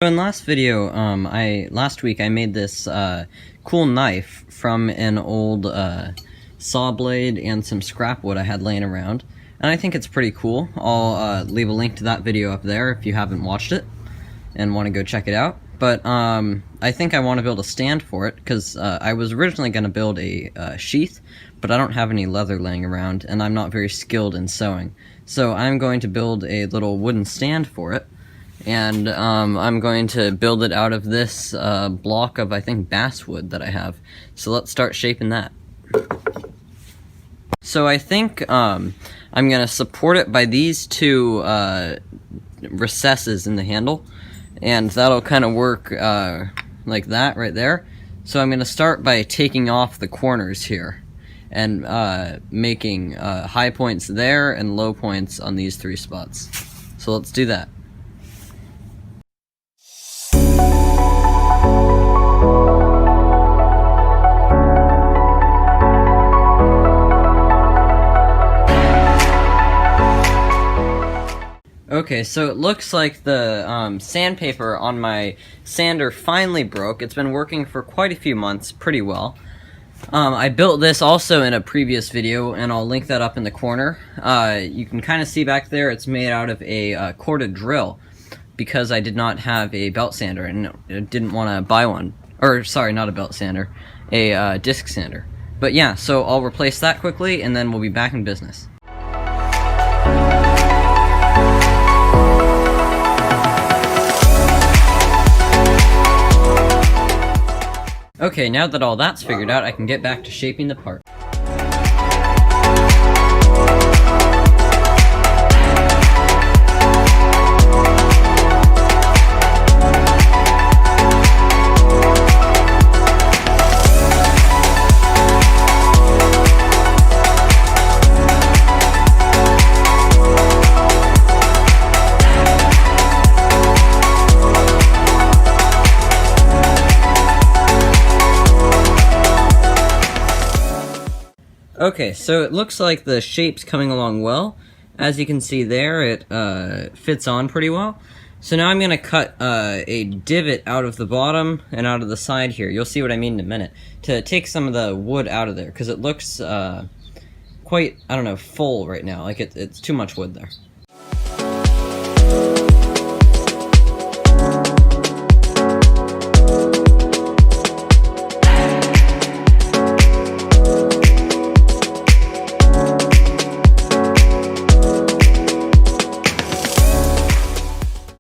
In last video, last week I made this cool knife from an old saw blade and some scrap wood I had laying around, and I think it's pretty cool. I'll leave a link to that video up there if you haven't watched it and want to go check it out. But I think I want to build a stand for it because I was originally going to build a sheath, but I don't have any leather laying around and I'm not very skilled in sewing. So I'm going to build a little wooden stand for it. And I'm going to build it out of this block of, I think, basswood that I have. So let's start shaping that. So I think I'm going to support it by these two recesses in the handle. And that'll kind of work like that right there. So I'm going to start by taking off the corners here. And making high points there and low points on these three spots. So let's do that. Okay, so it looks like the sandpaper on my sander finally broke. It's been working for quite a few months pretty well. I built this also in a previous video, and I'll link that up in the corner. You can kind of see back there it's made out of a corded drill, because I did not have a belt sander and didn't want to buy one. Or, sorry, not a belt sander, a disc sander. But yeah, so I'll replace that quickly, and then we'll be back in business. Okay, now that all that's figured out, I can get back to shaping the part. Okay, so it looks like the shape's coming along well. As you can see there, it fits on pretty well. So now I'm going to cut a divot out of the bottom and out of the side here. You'll see what I mean in a minute. To take some of the wood out of there, because it looks quite, I don't know, full right now. Like it's too much wood there.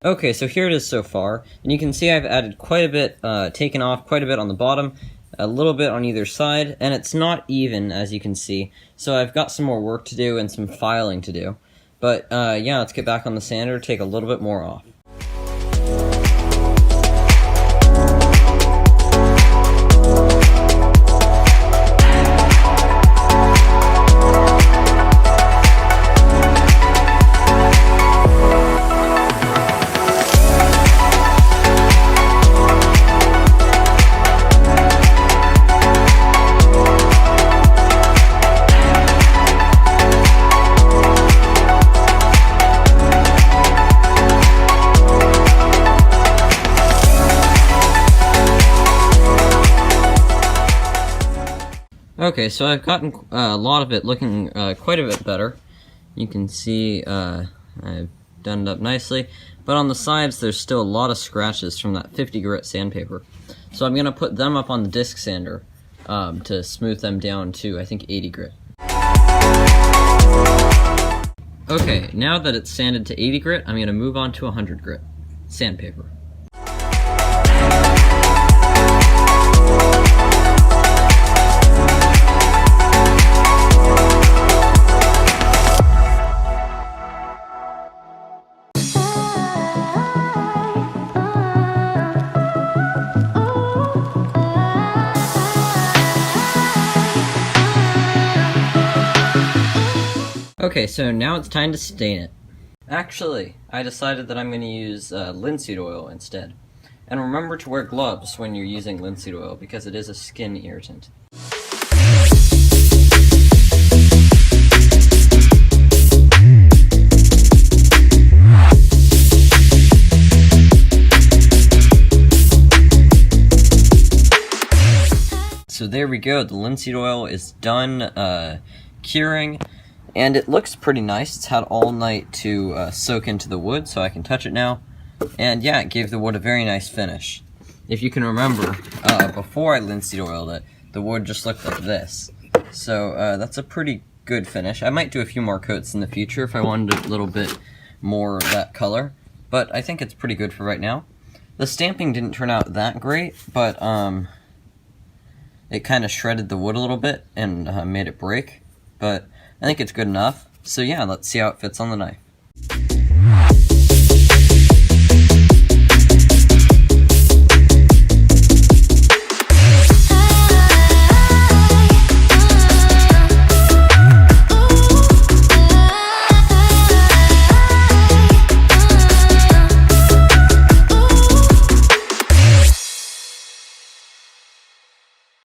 Okay, so here it is so far, and you can see I've added quite a bit, taken off quite a bit on the bottom, a little bit on either side, and it's not even, as you can see, so I've got some more work to do and some filing to do. But yeah, let's get back on the sander, take a little bit more off. Okay, so I've gotten a lot of it looking quite a bit better. You can see I've done it up nicely, but on the sides there's still a lot of scratches from that 50 grit sandpaper. So I'm going to put them up on the disc sander to smooth them down to, I think, 80 grit. Okay, now that it's sanded to 80 grit, I'm going to move on to 100 grit sandpaper. Okay, so now it's time to stain it. Actually, I decided that I'm going to use linseed oil instead. And remember to wear gloves when you're using linseed oil because it is a skin irritant. so there we go. The linseed oil is done curing, and it looks pretty nice. It's had all night to soak into the wood, so I can touch it now. And yeah, it gave the wood a very nice finish. If you can remember, before I linseed oiled it, the wood just looked like this. So that's a pretty good finish. I might do a few more coats in the future if I wanted a little bit more of that color, but I think it's pretty good for right now. The stamping didn't turn out that great, but it kind of shredded the wood a little bit and made it break, but I think it's good enough. So yeah, let's see how it fits on the knife.